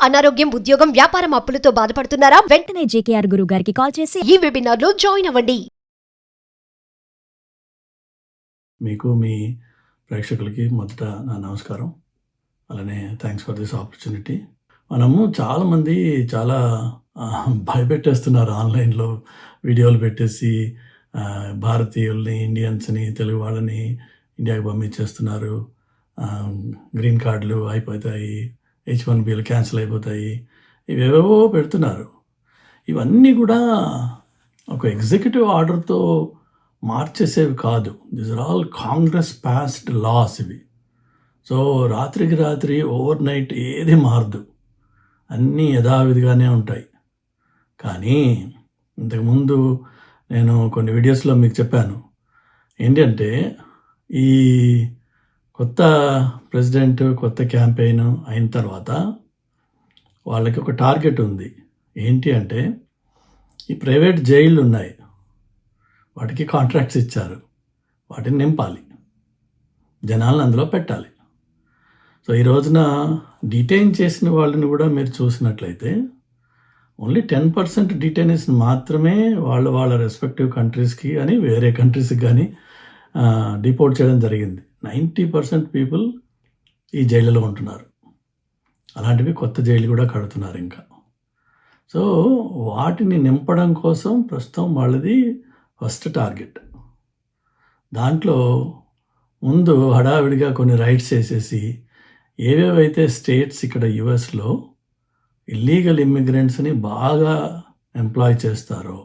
అనారోగ్యం, ఉద్యోగం, వ్యాపారం అప్పులతో బాధపడుతున్నారా? వెంటనే జేకేఆర్ గురువు గారికి కాల్ చేసి ఈ వెబినార్ లో జాయిన్ అవ్వండి. మీకు మీ ప్రేక్షకులకి మొదట నా నమస్కారం. అలానే థ్యాంక్స్ ఫర్ దిస్ ఆపర్చునిటీ. మనము చాలామంది చాలా భయపెట్టేస్తున్నారు ఆన్లైన్లో వీడియోలు పెట్టేసి భారతీయుల్ని, ఇండియన్స్ని, తెలుగు వాళ్ళని ఇండియాకి పంపించేస్తున్నారు. గ్రీన్ కార్డులు అయిపోతాయి, H1Bలు క్యాన్సిల్ అయిపోతాయి, ఇవేవేవో పెడుతున్నారు. ఇవన్నీ కూడా ఒక ఎగ్జిక్యూటివ్ ఆర్డర్తో మార్చేసేవి కాదు. These are all congress passed laws ఇవి. సో రాత్రికి రాత్రి ఓవర్ నైట్ ఏది మారదు, అన్నీ యథావిధిగానే ఉంటాయి. కానీ ఇంతకుముందు నేను కొన్ని వీడియోస్లో మీకు చెప్పాను ఏంటంటే, ఈ కొత్త ప్రెసిడెంట్, కొత్త క్యాంపెయిన్ అయిన తర్వాత వాళ్ళకి ఒక టార్గెట్ ఉంది. ఏంటి అంటే, ఈ ప్రైవేట్ జైళ్ళు ఉన్నాయి, వాటికి కాంట్రాక్ట్స్ ఇచ్చారు, వాటిని నింపాలి, జనాలను అందులో పెట్టాలి. సో ఈ రోజున డిటైన్ చేసిన వాళ్ళని కూడా మీరు చూసినట్లయితే ఓన్లీ 10% డిటైనీస్ మాత్రమే వాళ్ళ రెస్పెక్టివ్ కంట్రీస్కి కానీ వేరే కంట్రీస్కి కానీ డిపోర్ట్ చేయడం జరిగింది. 90% పీపుల్ ఈ జైళ్ళలో ఉంటున్నారు. అలాంటివి కొత్త జైలు కూడా కడుతున్నారు ఇంకా. సో వాటిని నింపడం కోసం ప్రస్తుతం వాళ్ళది ఫస్ట్ టార్గెట్. దాంట్లో ముందు హడావిడిగా కొన్ని రైట్స్ చేసేసి ఏవేవైతే స్టేట్స్ ఇక్కడ యుఎస్లో ఇల్లీగల్ ఇమ్మిగ్రెంట్స్ని బాగా ఎంప్లాయ్ చేస్తారో,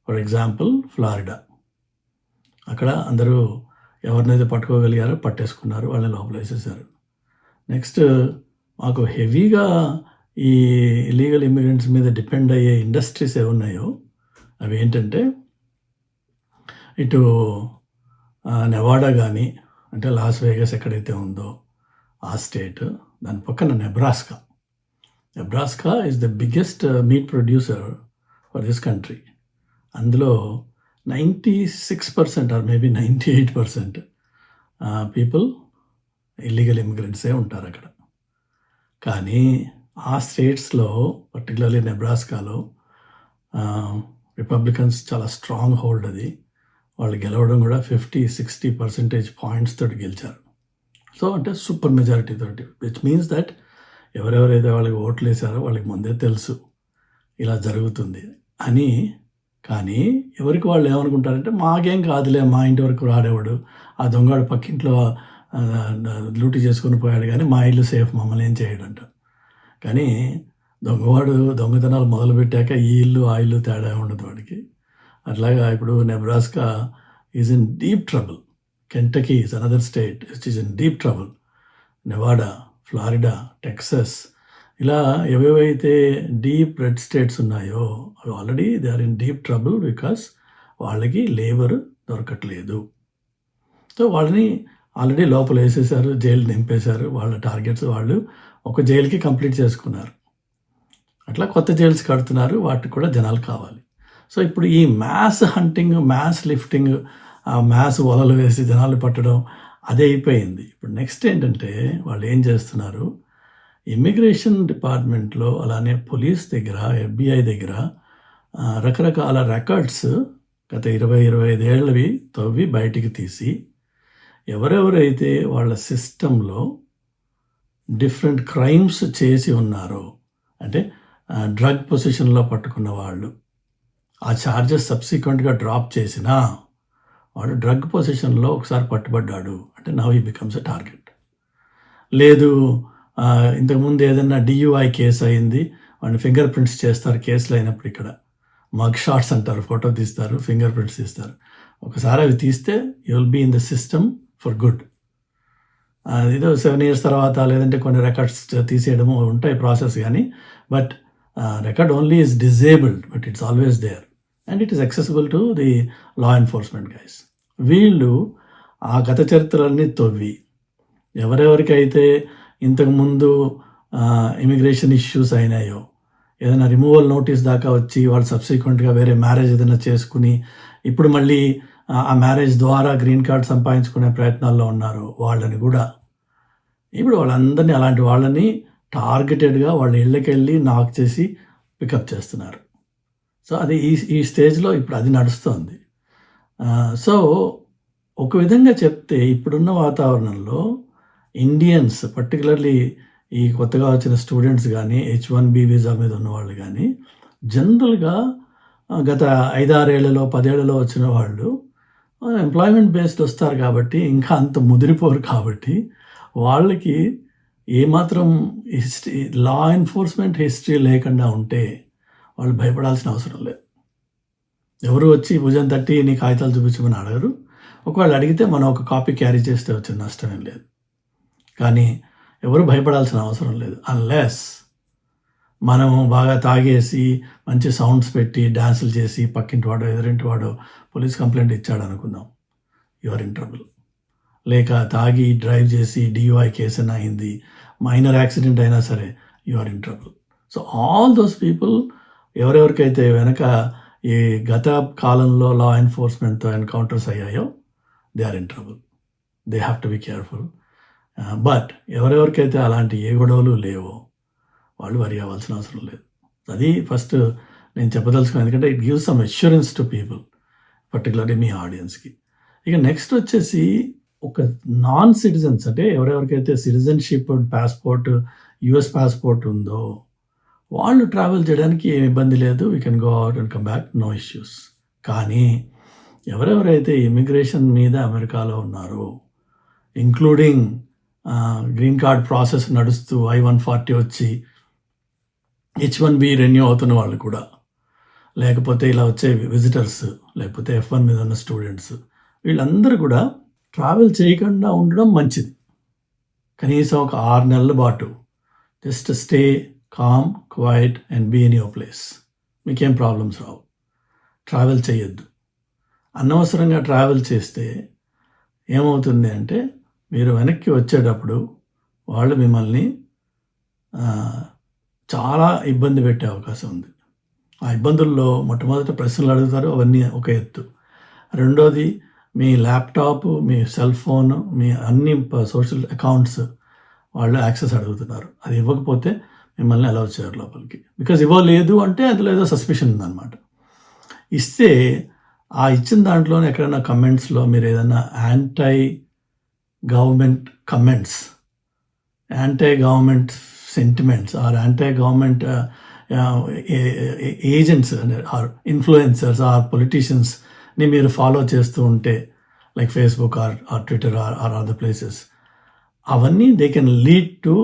ఫర్ ఎగ్జాంపుల్ ఫ్లారిడా, అక్కడ అందరూ ఎవరినైతే పట్టుకోగలిగారో పట్టేసుకున్నారు, వాళ్ళని లోపల వేసేసారు. నెక్స్ట్ మాకు హెవీగా ఈ ఇల్లీగల్ ఇమ్మిగ్రెంట్స్ మీద డిపెండ్ అయ్యే ఇండస్ట్రీస్ ఏమున్నాయో అవి ఏంటంటే, ఇటు నెవాడా కానీ, అంటే లాస్ వేగస్ ఎక్కడైతే ఉందో ఆ స్టేట్, దాని పక్కన Nebraska is the biggest meet producer for this country. అందులో 96% ఆర్ మేబీ 98% పీపుల్ ఇల్లీగల్ ఇమిగ్రెంట్సే ఉంటారు అక్కడ. కానీ ఆ స్టేట్స్లో, పర్టికులర్లీ నెబ్రాస్కాలో రిపబ్లికన్స్ చాలా స్ట్రాంగ్ హోల్డ్ అది. వాళ్ళు గెలవడం కూడా 50-60% పాయింట్స్ తోటి గెలిచారు. సో అంటే సూపర్ మెజారిటీ తోటి, విచ్ మీన్స్ దట్ ఎవరెవరైతే వాళ్ళకి ఓట్లు వేసారో వాళ్ళకి ముందే తెలుసు ఇలా జరుగుతుంది అని. కానీ ఎవరికి వాళ్ళు ఏమనుకుంటారంటే, మాకేం కాదులే, మా ఇంటి వరకు రాడేవాడు, ఆ దొంగడు పక్కింట్లో లూటీ చేసుకుని పోయాడు, కానీ మా ఇల్లు సేఫ్, మమ్మల్ని ఏం చేయడంట. కానీ దొంగవాడు దొంగతనాలు మొదలుపెట్టాక ఈ ఇల్లు ఆ ఇల్లు తేడా ఉండదు వాడికి. అట్లాగా ఇప్పుడు Nebraska is in deep trouble, Kentucky is another state which is in deep trouble, Nevada, Florida, Texas, ఇలా ఏవేవైతే డీప్ రెడ్ స్టేట్స్ ఉన్నాయో అవి already they are in deep trouble because వాళ్ళకి లేబర్ దొరకట్లేదు. సో వాళ్ళని ఆల్రెడీ లోపల వేసేసారు, జైలు నింపేశారు. వాళ్ళ టార్గెట్స్ వాళ్ళు ఒక జైలుకి కంప్లీట్ చేసుకున్నారు. అట్లా కొత్త జైల్స్ కడుతున్నారు, వాటికి కూడా జనాలు కావాలి. సో ఇప్పుడు ఈ మ్యాస్ హంటింగ్, మ్యాస్ లిఫ్టింగ్, ఆ మ్యాస్ వలలు వేసి జనాలు పట్టడం అదే అయిపోయింది. ఇప్పుడు నెక్స్ట్ ఏంటంటే, వాళ్ళు ఏం చేస్తున్నారు, ఇమ్మిగ్రేషన్ డిపార్ట్మెంట్లో అలానే పోలీస్ దగ్గర, FBI దగ్గర రకరకాల రికార్డ్స్ గత 20-25 ఏళ్ళవి తవ్వి బయటికి తీసి, ఎవరెవరైతే వాళ్ళ సిస్టంలో డిఫరెంట్ క్రైమ్స్ చేసి ఉన్నారో, అంటే డ్రగ్ పొజిషన్లో పట్టుకున్న వాళ్ళు, ఆ ఛార్జెస్ సబ్సిక్వెంట్గా డ్రాప్ చేసినా వాడు డ్రగ్ పొజిషన్లో ఒకసారి పట్టుబడ్డాడు అంటే now he becomes a target. లేదు, ఇంతకుముందు ఏదైనా DUI కేసు అయింది, వాడిని ఫింగర్ ప్రింట్స్ చేస్తారు కేసులు అయినప్పుడు. ఇక్కడ మగ్ షాట్స్ అంటారు, ఫోటో తీస్తారు, ఫింగర్ ప్రింట్స్ తీస్తారు. ఒకసారి అవి తీస్తే you will be in the system for good. ఏదో 7 years తర్వాత లేదంటే కొన్ని రికార్డ్స్ తీసేయడము ఉంటాయి ప్రాసెస్, కానీ but record only is disabled, but it's always there and it is accessible to the law enforcement guys. వీళ్ళు ఆ గత చరిత్రలన్నీ తవ్వి ఎవరెవరికైతే ఇంతకుముందు ఇమిగ్రేషన్ ఇష్యూస్ అయినాయో, ఏదైనా రిమూవల్ నోటీస్ దాకా వచ్చి వాళ్ళు సబ్సిక్వెంట్గా వేరే మ్యారేజ్ ఏదైనా చేసుకుని ఇప్పుడు మళ్ళీ ఆ మ్యారేజ్ ద్వారా గ్రీన్ కార్డ్ సంపాదించుకునే ప్రయత్నాల్లో ఉన్నారు, వాళ్ళని కూడా ఇప్పుడు వాళ్ళందరినీ, అలాంటి వాళ్ళని టార్గెటెడ్గా వాళ్ళ ఇళ్ళకెళ్ళి నాక్ చేసి పికప్ చేస్తున్నారు. సో అది ఈ స్టేజ్లో ఇప్పుడు అది నడుస్తోంది. సో ఒక విధంగా చెప్తే ఇప్పుడున్న వాతావరణంలో ఇండియన్స్ పర్టికులర్లీ ఈ కొత్తగా వచ్చిన స్టూడెంట్స్ కానీ H1B వీసా మీద ఉన్నవాళ్ళు కానీ జనరల్గా గత 5-6 ఏళ్లలో 10 ఏళ్లలో వచ్చిన వాళ్ళు ఎంప్లాయ్మెంట్ బేస్డ్ వస్తారు కాబట్టి ఇంకా అంత ముదిరిపోరు కాబట్టి వాళ్ళకి ఏమాత్రం లా ఎన్ఫోర్స్మెంట్ హిస్టరీ లేకుండా ఉంటే వాళ్ళు భయపడాల్సిన అవసరం లేదు. ఎవరు వచ్చి భుజం తట్టి నీ కాగితాలు చూపించమని అడగరు. ఒకవేళ అడిగితే మనం ఒక కాపీ క్యారీ చేస్తే వచ్చిన నష్టమేం లేదు. కానీ ఎవరు భయపడాల్సిన అవసరం లేదు. అన్లెస్ మనము బాగా తాగేసి మంచి సౌండ్స్ పెట్టి డ్యాన్సులు చేసి పక్కింటి వాడు ఎదురింటి వాడు పోలీస్ కంప్లైంట్ ఇచ్చాడు అనుకుందాం, యు ఆర్ ఇన్ ట్రబుల్. లేక తాగి డ్రైవ్ చేసి DUI కేసు అయినా అయింది, మైనర్ యాక్సిడెంట్ అయినా సరే you are in trouble. So all those people ఎవరెవరికైతే వెనక ఈ గత కాలంలో లా ఎన్ఫోర్స్మెంట్తో ఎన్కౌంటర్స్ అయ్యాయో they are in trouble. They have to be careful. But ఎవరెవరికైతే అలాంటి ఏ గొడవలు లేవో వాళ్ళు వరి అవ్వాల్సిన అవసరం లేదు. అది ఫస్ట్ నేను చెప్పదలుచుకున్నాను, ఎందుకంటే it gives some assurance to people, particularly మీ ఆడియన్స్కి. ఇక నెక్స్ట్ వచ్చేసి ఒక నాన్ సిటిజన్స్ అంటే ఎవరెవరికైతే సిటిజన్షిప్ పాస్పోర్ట్ US పాస్పోర్ట్ ఉందో వాళ్ళు ట్రావెల్ చేయడానికి ఏమి ఇబ్బంది లేదు. We can go out and come back, no issues. కానీ ఎవరెవరైతే ఇమిగ్రేషన్ మీద అమెరికాలో ఉన్నారో, ఇంక్లూడింగ్ గ్రీన్ కార్డ్ ప్రాసెస్ నడుస్తూ I-140 వచ్చి H1B రెన్యూ అవుతున్న వాళ్ళు కూడా, లేకపోతే ఇలా వచ్చే విజిటర్స్, లేకపోతే F1 మీద ఉన్న స్టూడెంట్స్, వీళ్ళందరూ కూడా ట్రావెల్ చేయకుండా ఉండడం మంచిది. కనీసం ఒక 6 నెలల పాటు just stay calm, quiet and be in your place. మీకేం ప్రాబ్లమ్స్ రావు. ట్రావెల్ చేయొద్దు. అనవసరంగా ట్రావెల్ చేస్తే ఏమవుతుంది అంటే మీరు వెనక్కి వచ్చేటప్పుడు వాళ్ళు మిమ్మల్ని చాలా ఇబ్బంది పెట్టే అవకాశం ఉంది. ఆ ఇబ్బందుల్లో మొట్టమొదట ప్రశ్నలు అడుగుతారు, అవన్నీ ఒక ఎత్తు. రెండోది మీ ల్యాప్టాప్, మీ సెల్ ఫోన్, మీ అన్ని సోషల్ అకౌంట్స్ వాళ్ళు యాక్సెస్ అడుగుతున్నారు. అది ఇవ్వకపోతే మిమ్మల్ని అలౌ చేయరు లోపలికి. బికాజ్ ఇవ్వలేదు అంటే అందులో ఏదో సస్పిషన్ ఉందన్నమాట. ఇస్తే ఆ ఇచ్చిన దాంట్లోనే ఎక్కడైనా కమెంట్స్లో మీరు ఏదైనా anti government comments, anti government sentiments or anti government agents or influencers or పొలిటీషియన్స్ని మీరు ఫాలో చేస్తూ ఉంటే, like Facebook or Twitter or other places, అవన్నీ they can lead to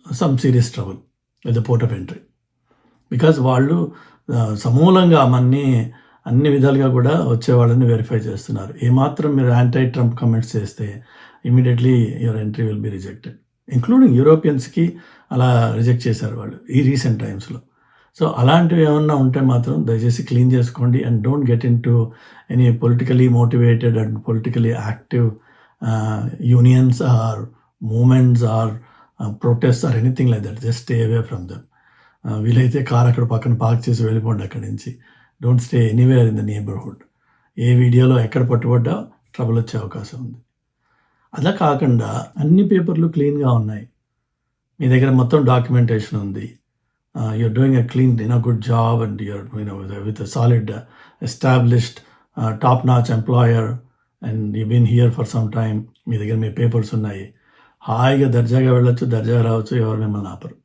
some serious trouble with the port of entry. Because వాళ్ళు సమూలంగా అన్ని విధాలుగా కూడా వచ్చే వాళ్ళని వెరిఫై చేస్తున్నారు. ఏమాత్రం మీరు యాంటీ ట్రంప్ కమెంట్స్ చేస్తే immediately your entry will be rejected. Including యూరోపియన్స్కి అలా రిజెక్ట్ చేశారు వాళ్ళు ఈ రీసెంట్ టైమ్స్లో. సో అలాంటివి ఏమన్నా ఉంటే మాత్రం దయచేసి క్లీన్ చేసుకోండి and don't get in to any politically motivated and politically active unions or movements or protest or anything like that. Just stay away from them. వీలైతే కార్ అక్కడ పక్కన పార్క్ చేసి వెళ్ళిపోండి అక్కడి నుంచి. Don't stay anywhere in the neighbourhood. ఏ వీడియోలో ఎక్కడ పట్టుబడ్డా ట్రబుల్ వచ్చే అవకాశం ఉంది. అలా కాకుండా అన్ని పేపర్లు క్లీన్గా ఉన్నాయి, మీ దగ్గర మొత్తం డాక్యుమెంటేషన్ ఉంది, you're doing a clean good job and you're with a solid established top notch employer and you been here for some time, మీ దగ్గర మీ పేపర్స్ ఉన్నాయి, హాయిగా దర్జాగా వెళ్ళొచ్చు, దర్జాగా రావచ్చు, ఎవరు మిమ్మల్ని ఆపరు.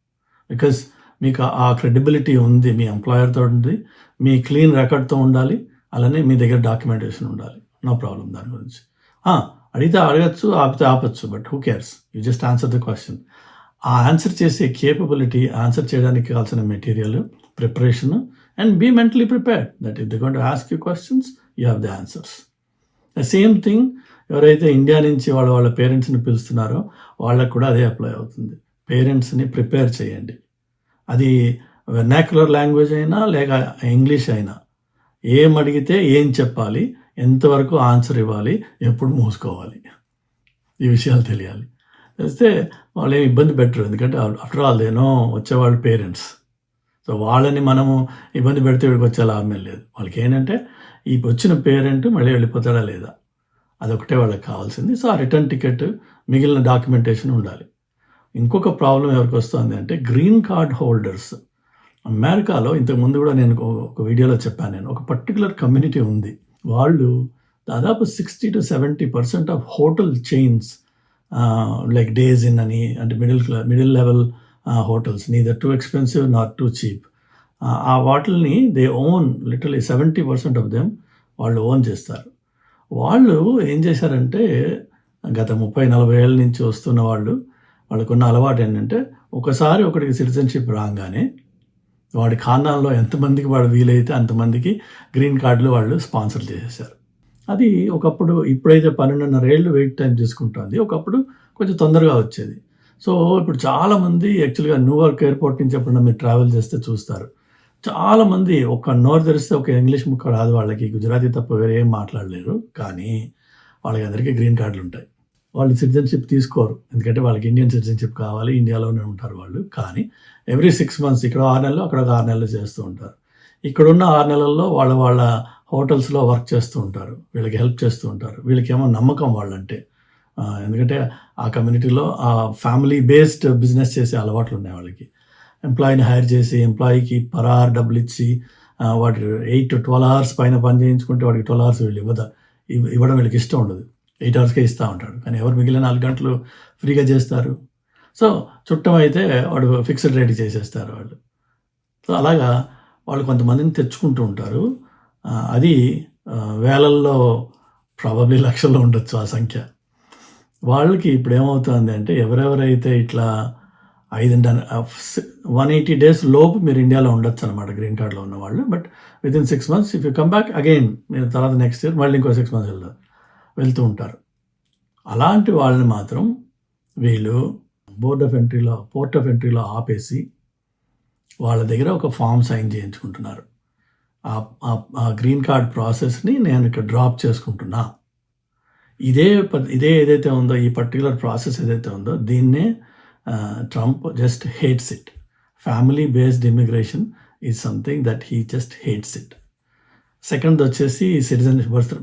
బికాజ్ మీకు ఆ క్రెడిబిలిటీ ఉంది, మీ ఎంప్లాయర్తో ఉంది, మీ క్లీన్ రికార్డ్తో ఉండాలి, అలానే మీ దగ్గర డాక్యుమెంటేషన్ ఉండాలి. నో ప్రాబ్లం దాని గురించి. అడిగితే అడగచ్చు, ఆపితే ఆపచ్చు, but who cares, you just answer the question. ఆ ఆన్సర్ చేసే కేపబిలిటీ, ఆన్సర్ చేయడానికి కావాల్సిన material, preparation and be mentally prepared that if they going to ask you questions you have the answers. The same thing ఎవరైతే India నుంచి వాళ్ళ పేరెంట్స్ని పిలుస్తున్నారో వాళ్ళకు కూడా అదే అప్లై అవుతుంది. పేరెంట్స్ని ప్రిపేర్ చేయండి. అది వెర్నాక్యులర్ లాంగ్వేజ్ అయినా లేక ఇంగ్లీష్ అయినా, ఏం అడిగితే ఏం చెప్పాలి, ఎంతవరకు ఆన్సర్ ఇవ్వాలి, ఎప్పుడు మూసుకోవాలి, ఈ విషయాలు తెలియాలి. తెలిస్తే వాళ్ళు ఏమి ఇబ్బంది పెట్టరు. ఎందుకంటే ఆఫ్టర్ ఆల్ దేనో వచ్చేవాళ్ళు పేరెంట్స్. సో వాళ్ళని మనము ఇబ్బంది పెడితే వీడికి వచ్చే లాభం లేదు. వాళ్ళకి ఏంటంటే ఈ వచ్చిన పేరెంట్ మళ్ళీ వెళ్ళిపోతాడా లేదా, అదొకటే వాళ్ళకి కావాల్సింది. సో ఆ రిటర్న్ టికెట్, మిగిలిన డాక్యుమెంటేషన్ ఉండాలి. ఇంకొక ప్రాబ్లం ఎవరికి వస్తుంది అంటే గ్రీన్ కార్డ్ హోల్డర్స్. అమెరికాలో ఇంతకుముందు కూడా నేను ఒక వీడియోలో చెప్పాను, నేను ఒక పర్టికులర్ కమ్యూనిటీ ఉంది. వాళ్ళు దాదాపు 60-70% of hotel chains like days in అని, అంటే middle level hotels, neither too expensive not two cheap, ఆ వాటిల్ని they own, literally 70% of them వాళ్ళు ఓన్ చేస్తారు. వాళ్ళు ఏం చేశారంటే గత 30-40 ఏళ్ళ నుంచి వస్తున్న వాళ్ళకున్న అలవాటు ఏంటంటే, ఒకసారి ఒకటికి సిటిజన్షిప్ రాగానే వాడి ఖానాల్లో ఎంతమందికి వాడు వీలైతే అంతమందికి గ్రీన్ కార్డులు వాళ్ళు స్పాన్సర్ చేసేసారు. అది ఒకప్పుడు, ఇప్పుడైతే 12.5 ఏళ్ళు వెయిట్ టైం తీసుకుంటుంది, ఒకప్పుడు కొంచెం తొందరగా వచ్చేది. సో ఇప్పుడు చాలామంది యాక్చువల్గా న్యూయార్క్ ఎయిర్పోర్ట్ నుంచి ఎప్పుడన్నా మీరు ట్రావెల్ చేస్తే చూస్తారు, చాలామంది ఒక నోరు తెరిస్తే ఒక ఇంగ్లీష్ ముక్క రాదు వాళ్ళకి, గుజరాతీ తప్ప వేరే ఏం మాట్లాడలేరు, కానీ వాళ్ళకి అందరికీ గ్రీన్ కార్డులు ఉంటాయి. వాళ్ళు సిటిజన్షిప్ తీసుకోరు, ఎందుకంటే వాళ్ళకి ఇండియన్ సిటిజన్షిప్ కావాలి, ఇండియాలోనే ఉంటారు వాళ్ళు. కానీ ఎవ్రీ 6 months ఇక్కడ 6 నెలలు, అక్కడ 6 నెలలు చేస్తూ ఉంటారు. ఇక్కడున్న 6 నెలల్లో వాళ్ళ హోటల్స్లో వర్క్ చేస్తూ ఉంటారు, వీళ్ళకి హెల్ప్ చేస్తూ ఉంటారు. వీళ్ళకేమో నమ్మకం వాళ్ళంటే, ఎందుకంటే ఆ కమ్యూనిటీలో ఆ ఫ్యామిలీ బేస్డ్ బిజినెస్ చేసే అలవాట్లు ఉన్నాయి వాళ్ళకి. ఎంప్లాయీని హైర్ చేసి ఎంప్లాయీకి పర్ అవర్ డబ్బులు ఇచ్చి వాటి 8 to 12 hours పైన పని చేయించుకుంటే వాడికి 12 hours వీళ్ళు ఇవ్వడం వీళ్ళకి ఇష్టం ఉండదు, 8 hours ఇస్తూ ఉంటాడు. కానీ ఎవరు మిగిలిన 4 గంటలు ఫ్రీగా చేస్తారు. సో చుట్టం అయితే వాడు ఫిక్స్డ్ రేట్ చేసేస్తారు వాళ్ళు. సో అలాగా వాళ్ళు కొంతమందిని తెచ్చుకుంటూ ఉంటారు. అది వేలల్లో, ప్రాబబ్లీ లక్షల్లో ఉండొచ్చు ఆ సంఖ్య. వాళ్ళకి ఇప్పుడు ఏమవుతుంది అంటే, ఎవరెవరైతే ఇట్లా 180 days లోపు మీరు ఇండియాలో ఉండొచ్చు అనమాట గ్రీన్ కార్డులో ఉన్న వాళ్ళు. But within 6 months if you come back again, మీరు తర్వాత నెక్స్ట్ ఇయర్ మళ్ళీ ఇంకో 6 months వెళ్తూ ఉంటారు. అలాంటి వాళ్ళని మాత్రం వీళ్ళు పోర్ట్ ఆఫ్ ఎంట్రీలో ఆపేసి వాళ్ళ దగ్గర ఒక ఫామ్ సైన్ చేయించుకుంటున్నారు. ఆ గ్రీన్ కార్డ్ ప్రాసెస్ని నేను ఇక్కడ డ్రాప్ చేసుకుంటున్నా. ఇదే ఏదైతే ఉందో, ఈ పర్టికులర్ ప్రాసెస్ ఏదైతే ఉందో, దీన్నే Trump just hates it. Family based immigration is something that he just hates it. Second వచ్చేసి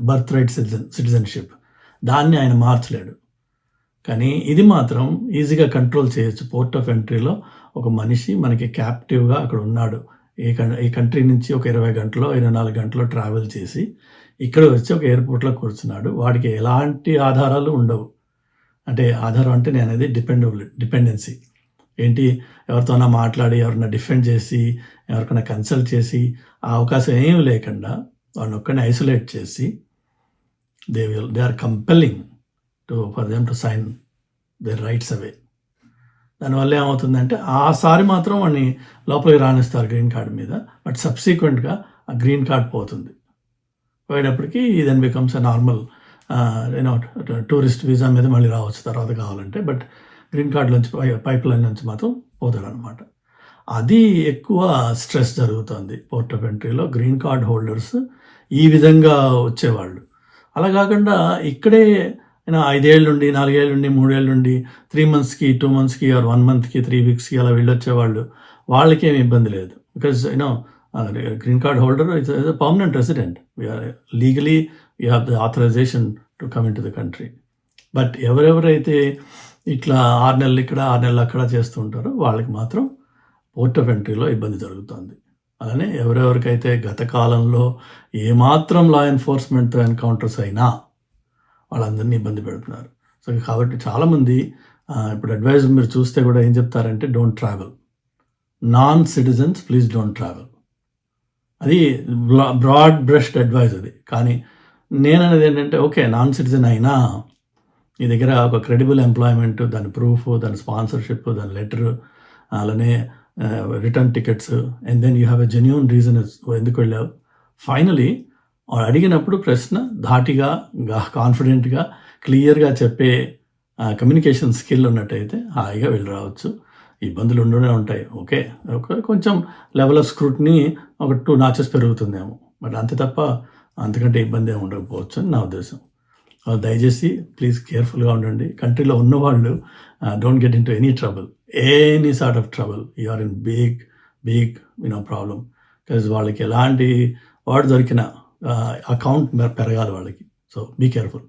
బర్త్ రైట్ సిటిజన్షిప్, దాన్ని ఆయన మార్చలేడు. కానీ ఇది మాత్రం ఈజీగా కంట్రోల్ చేయొచ్చు. పోర్ట్ ఆఫ్ ఎంట్రీలో ఒక మనిషి మనకి క్యాప్టివ్గా అక్కడ ఉన్నాడు, ఈ కంట్రీ నుంచి ఒక 20 గంటలో 24 గంటలో ట్రావెల్ చేసి ఇక్కడ వచ్చి ఒక ఎయిర్పోర్ట్లో కూర్చున్నాడు. వాడికి ఎలాంటి ఆధారాలు ఉండవు. అంటే ఆధారం అంటే నేను అనేది డిపెండెన్సీ ఏంటి, ఎవరితోనా మాట్లాడి, ఎవరైనా డిఫెండ్ చేసి, ఎవరికైనా కన్సల్ట్ చేసి, ఆ అవకాశం ఏమీ లేకుండా వాళ్ళని ఒక్కడిని ఐసోలేట్ చేసి they are compelling for them to sign their rights away. దానివల్ల ఏమవుతుందంటే, ఆసారి మాత్రం వాడిని లోపలికి రాణిస్తారు గ్రీన్ కార్డ్ మీద, బట్ సబ్సిక్వెంట్గా ఆ గ్రీన్ కార్డ్ పోయేటప్పటికి then becomes a normal tourist visa మీద మళ్ళీ రావచ్చు తర్వాత కావాలంటే. బట్ గ్రీన్ కార్డ్ నుంచి పైప్ లైన్ నుంచి మాత్రం పోతాడు అనమాట. అది ఎక్కువ స్ట్రెస్ జరుగుతుంది పోర్ట్ ఆఫ్ ఎంట్రీలో. గ్రీన్ కార్డ్ హోల్డర్స్ ఈ విధంగా వచ్చేవాళ్ళు. అలా కాకుండా ఇక్కడే 5 ఏళ్ళ నుండి, 4 ఏళ్ళ నుండి, 3 ఏళ్ళ నుండి 3 monthsకి, 2 monthsకి, ఆర్ 1 monthకి, 3 weeksకి అలా వెళ్ళొచ్చేవాళ్ళు, వాళ్ళకేమి ఇబ్బంది లేదు. Because green card holder is a permanent resident, legally you have the authorisation to come in to the country. But ఎవరెవరైతే ఇట్లా 6 నెలలు ఇక్కడ 6 నెలలు అక్కడ చేస్తూ ఉంటారో వాళ్ళకి మాత్రం పోర్ట్ ఆఫ్ ఎంట్రీలో ఇబ్బంది జరుగుతుంది. అలానే ఎవరెవరికైతే గత కాలంలో ఏమాత్రం లా ఎన్ఫోర్స్మెంట్తో ఎన్కౌంటర్స్ అయినా వాళ్ళందరినీ ఇబ్బంది పెడుతున్నారు. సో కాబట్టి చాలామంది ఇప్పుడు అడ్వైజ్ మీరు చూస్తే కూడా ఏం చెప్తారంటే, don't travel, non citizens please don't travel. అది బ్రాడ్ బ్రష్డ్ అడ్వైజ్ అది. కానీ నేను అనేది ఏంటంటే, ఓకే నాన్ సిటిజన్ అయినా నీ దగ్గర ఒక క్రెడిబుల్ ఎంప్లాయ్మెంట్, దాని ప్రూఫ్, దాని స్పాన్సర్షిప్, దాని లెటర్, అలానే return tickets, and then you have a genuine reason ఎందుకు వెళ్ళావు. ఫైనలీ అడిగినప్పుడు ప్రశ్న ధాటిగా, కాన్ఫిడెంట్గా, క్లియర్గా చెప్పే కమ్యూనికేషన్ స్కిల్ ఉన్నట్టయితే హాయిగా వెళ్ళి రావచ్చు. ఇబ్బందులు ఉంటూనే ఉంటాయి, ఓకే, కొంచెం లెవెల్ ఆఫ్ స్క్రూట్ని ఒక 2 notches పెరుగుతుందేమో, బట్ అంతే తప్ప అంతకంటే ఇబ్బంది ఏమి ఉండకపోవచ్చు అని నా ఉద్దేశం. దయచేసి ప్లీజ్ కేర్ఫుల్గా ఉండండి. కంట్రీలో ఉన్నవాళ్ళు don't get in to any trouble, any sort of trouble. You are in big problem. Because వాళ్ళకి ఎలాంటి వాడు దొరికిన అకౌంట్ పెరగాలి వాళ్ళకి. So be careful.